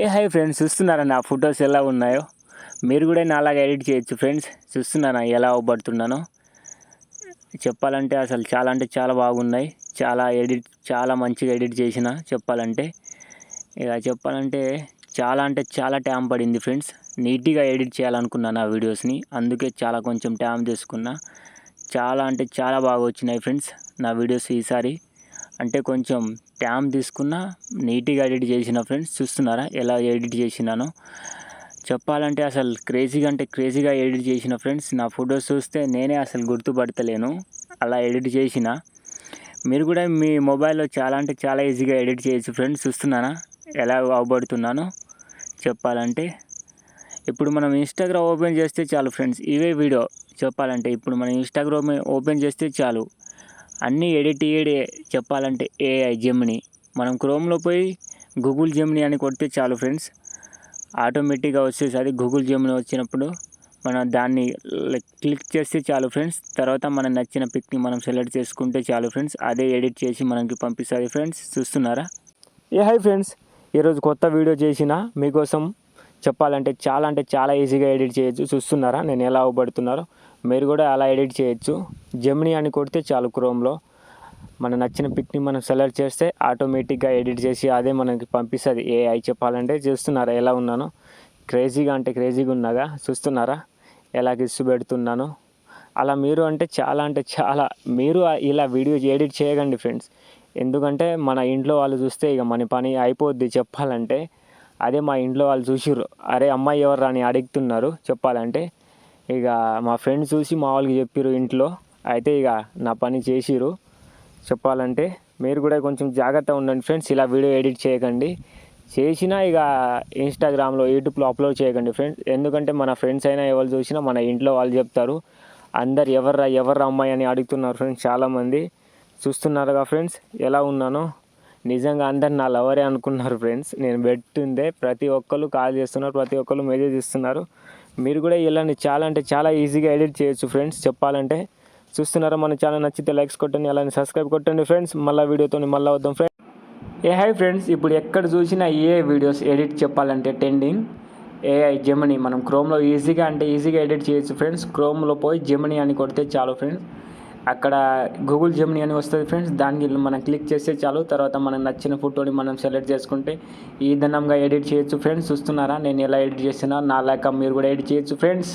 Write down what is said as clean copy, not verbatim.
Hi friends, చూస్తున్నారా నా photos ఎలా ఉన్నాయో? మీరు కూడా నాలాగా ఎడిట్ చేయొచ్చు ఫ్రెండ్స్. చూస్తున్నారా ఎలా అవ్వబడుతున్నానో? చెప్పాలంటే అసలు చాలా అంటే చాలా బాగున్నాయి. చాలా మంచిగా ఎడిట్ చేసిన చెప్పాలంటే. చెప్పాలంటే చాలా అంటే చాలా టైం పడింది ఫ్రెండ్స్. నీట్గా ఎడిట్ చేయాలనుకున్నాను ఆ వీడియోస్ని, అందుకే కొంచెం టైం తీసుకున్నా. చాలా అంటే చాలా బాగా వచ్చినాయి ఫ్రెండ్స్ నా వీడియోస్ ఈసారి. అంటే కొంచెం టైం తీసుకున్నా, నీట్గా ఎడిట్ చేసిన ఫ్రెండ్స్. చూస్తున్నారా ఎలా ఎడిట్ చేసినానో? చెప్పాలంటే అసలు క్రేజీగా ఎడిట్ చేసిన ఫ్రెండ్స్. నా ఫొటోస్ చూస్తే నేనే అసలు గుర్తుపడతలేను, అలా ఎడిట్ చేసిన. మీరు కూడా మీ మొబైల్లో చాలా అంటే చాలా ఈజీగా ఎడిట్ చేయొచ్చు ఫ్రెండ్స్. చూస్తున్నారా ఎలా అవబడుతున్నానో? చెప్పాలంటే ఇప్పుడు మనం ఇన్స్టాగ్రామ్ ఓపెన్ చేస్తే చాలు ఫ్రెండ్స్, ఇవే వీడియో. చెప్పాలంటే ఇప్పుడు మనం ఇన్స్టాగ్రామ్ ఓపెన్ చేస్తే చాలు, అన్నీ ఎడిట్ చెప్పాలంటే ఏఐ జెమిని. మనం క్రోమ్లో పోయి గూగుల్ జెమిని అని కొడితే చాలు ఫ్రెండ్స్, ఆటోమేటిక్గా వచ్చేసి గూగుల్ జెమిని వచ్చినప్పుడు మనం దాన్ని క్లిక్ చేస్తే చాలు ఫ్రెండ్స్. తర్వాత మనం నచ్చిన పిక్ని మనం సెలెక్ట్ చేసుకుంటే చాలు ఫ్రెండ్స్, అదే ఎడిట్ చేసి మనకి పంపిస్తుంది ఫ్రెండ్స్. చూస్తున్నారా? హాయ్ ఫ్రెండ్స్, ఈరోజు కొత్త వీడియో చేసిన మీకోసం. చెప్పాలంటే చాలా ఈజీగా ఎడిట్ చేయొచ్చు. చూస్తున్నారా నేను ఎలా అవ్వబడుతున్నారో? మీరు కూడా అలా ఎడిట్ చేయొచ్చు. జెమిని అని కొడితే చాలు, క్రోమ్లో మన నచ్చిన పిక్ని మనం సెలెక్ట్ చేస్తే ఆటోమేటిక్గా ఎడిట్ చేసి అదే మనకి పంపిస్తుంది ఏఐ. చెప్పాలంటే చూస్తున్నారా ఎలా ఉన్నానో? క్రేజీగా ఉన్నాగా? చూస్తున్నారా ఎలా కిస్సు పెడుతున్నానో? అలా మీరు మీరు ఇలా వీడియో ఎడిట్ చేయకండి ఫ్రెండ్స్. ఎందుకంటే మన ఇంట్లో వాళ్ళు చూస్తే ఇక మన పని అయిపోద్ది. చెప్పాలంటే అదే మా ఇంట్లో వాళ్ళు చూసిర్రు, అరే అమ్మాయి ఎవరు అని అడుగుతున్నారు. చెప్పాలంటే ఇక మా ఫ్రెండ్స్ చూసి మా వాళ్ళకి చెప్పిర్రు ఇంట్లో, అయితే ఇక నా పని చేసిర్రు. చెప్పాలంటే మీరు కూడా కొంచెం జాగ్రత్తగా ఉండండి ఫ్రెండ్స్. ఇలా వీడియో ఎడిట్ చేయకండి. చేసినా ఇక ఇన్స్టాగ్రామ్లో, యూట్యూబ్లో అప్లోడ్ చేయకండి ఫ్రెండ్స్. ఎందుకంటే మన ఫ్రెండ్స్ అయినా ఎవరు చూసినా మన ఇంట్లో వాళ్ళు చెప్తారు, అందరు ఎవర్రా అమ్మాయి అని అడుగుతున్నారు ఫ్రెండ్స్ చాలామంది. చూస్తున్నారుగా ఫ్రెండ్స్ ఎలా ఉన్నానో? నిజంగా అందరు నా లవరే అనుకున్నారు ఫ్రెండ్స్. నేను పెట్టుందే ప్రతి ఒక్కరు కాల్ చేస్తున్నారు, ప్రతి ఒక్కరు మెసేజ్ ఇస్తున్నారు. మీరు కూడా ఇలాంటి చాలా ఈజీగా ఎడిట్ చేయొచ్చు ఫ్రెండ్స్. చెప్పాలంటే చూస్తున్నారా? మన ఛానల్ నచ్చితే లైక్స్ కొట్టండి, అలానే సబ్స్క్రైబ్ కొట్టండి ఫ్రెండ్స్. మళ్ళీ వీడియోతో మళ్ళీ వద్దాం ఫ్రెండ్స్. హాయ్ ఫ్రెండ్స్, ఇప్పుడు ఎక్కడ చూసినా ఏ వీడియోస్ ఎడిట్ చెప్పాలంటే ట్రెండింగ్ ఏఐ జెమిని. మనం క్రోమ్లో ఈజీగా ఎడిట్ చేయొచ్చు ఫ్రెండ్స్. క్రోమ్లో పోయి జెమిని అని కొడితే చాలు ఫ్రెండ్స్, అక్కడ గూగుల్ జెమిని అని వస్తుంది ఫ్రెండ్స్. దానికి మనం క్లిక్ చేస్తే చాలు. తర్వాత మనకు నచ్చిన ఫోటోని మనం సెలెక్ట్ చేసుకుంటే ఈ విధంగా ఎడిట్ చేయొచ్చు ఫ్రెండ్స్. చూస్తున్నారా నేను ఎలా ఎడిట్ చేసినా? నా లేక మీరు కూడా ఎడిట్ చేయొచ్చు ఫ్రెండ్స్.